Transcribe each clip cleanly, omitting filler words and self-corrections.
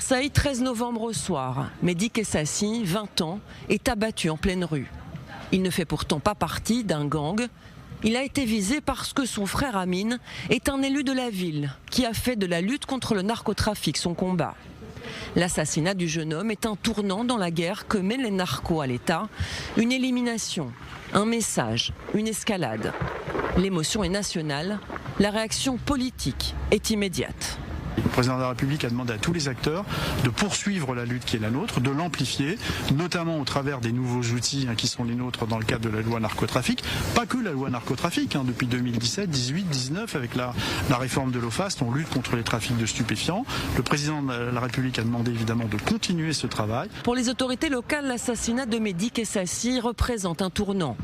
Marseille, 13 novembre au soir. Mehdi Kessassi, 20 ans, est abattu en pleine rue. Il ne fait pourtant pas partie d'un gang. Il a été visé parce que son frère Amine est un élu de la ville qui a fait de la lutte contre le narcotrafic son combat. L'assassinat du jeune homme est un tournant dans la guerre que mènent les narcos à l'État. Une élimination, un message, une escalade. L'émotion est nationale, la réaction politique est immédiate. Le président de la République a demandé à tous les acteurs de poursuivre la lutte qui est la nôtre, de l'amplifier, notamment au travers des nouveaux outils qui sont les nôtres dans le cadre de la loi narcotrafic. Pas que la loi narcotrafic, depuis 2017, 18, 19, avec la réforme de l'OFAST, on lutte contre les trafics de stupéfiants. Le président de la République a demandé évidemment de continuer ce travail. Pour les autorités locales, l'assassinat de Mehdi Kessassi représente un tournant.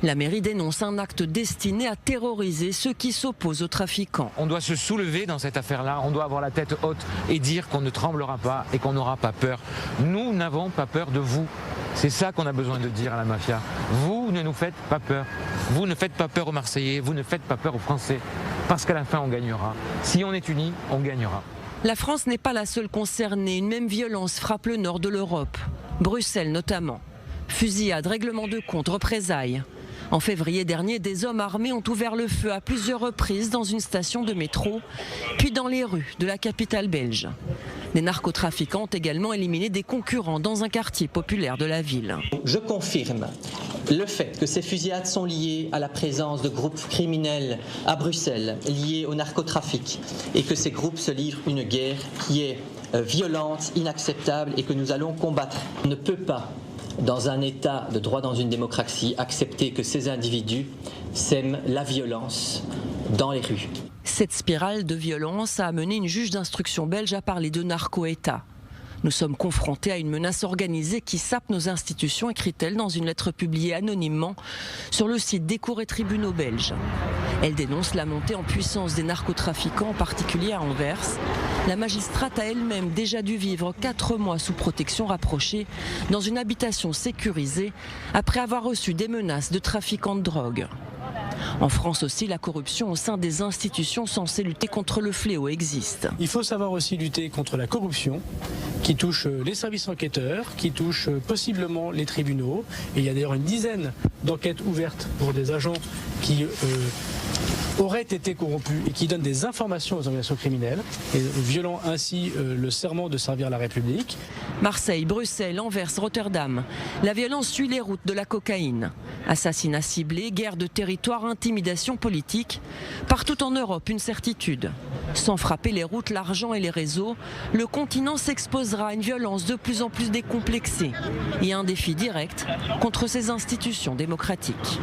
La mairie dénonce un acte destiné à terroriser ceux qui s'opposent aux trafiquants. On doit se soulever dans cette affaire-là, on doit avoir la tête haute et dire qu'on ne tremblera pas et qu'on n'aura pas peur. Nous n'avons pas peur de vous. C'est ça qu'on a besoin de dire à la mafia. Vous ne nous faites pas peur. Vous ne faites pas peur aux Marseillais, vous ne faites pas peur aux Français. Parce qu'à la fin, on gagnera. Si on est unis, on gagnera. La France n'est pas la seule concernée. Une même violence frappe le nord de l'Europe. Bruxelles notamment. Fusillades, règlements de compte, représailles. En février dernier, des hommes armés ont ouvert le feu à plusieurs reprises dans une station de métro, puis dans les rues de la capitale belge. Les narcotrafiquants ont également éliminé des concurrents dans un quartier populaire de la ville. Je confirme le fait que ces fusillades sont liées à la présence de groupes criminels à Bruxelles, liés au narcotrafic, et que ces groupes se livrent une guerre qui est violente, inacceptable et que nous allons combattre. On ne peut pas, dans un état de droit, dans une démocratie, accepter que ces individus sèment la violence dans les rues. Cette spirale de violence a amené une juge d'instruction belge à parler de narco-État. Nous sommes confrontés à une menace organisée qui sape nos institutions, écrit-elle dans une lettre publiée anonymement sur le site des cours et tribunaux belges. Elle dénonce la montée en puissance des narcotrafiquants, en particulier à Anvers. La magistrate a elle-même déjà dû vivre 4 mois sous protection rapprochée dans une habitation sécurisée après avoir reçu des menaces de trafiquants de drogue. En France aussi, la corruption au sein des institutions censées lutter contre le fléau existe. Il faut savoir aussi lutter contre la corruption qui touche les services enquêteurs, qui touche possiblement les tribunaux. Et il y a d'ailleurs une dizaine d'enquêtes ouvertes pour des agents qui auraient été corrompus et qui donnent des informations aux organisations criminelles, et violant ainsi le serment de servir la République. Marseille, Bruxelles, Anvers, Rotterdam. La violence suit les routes de la cocaïne. Assassinats ciblés, guerre de territoire, intimidation politique. Partout en Europe, une certitude. Sans frapper les routes, l'argent et les réseaux, le continent s'exposera à une violence de plus en plus décomplexée et à un défi direct contre ses institutions démocratiques.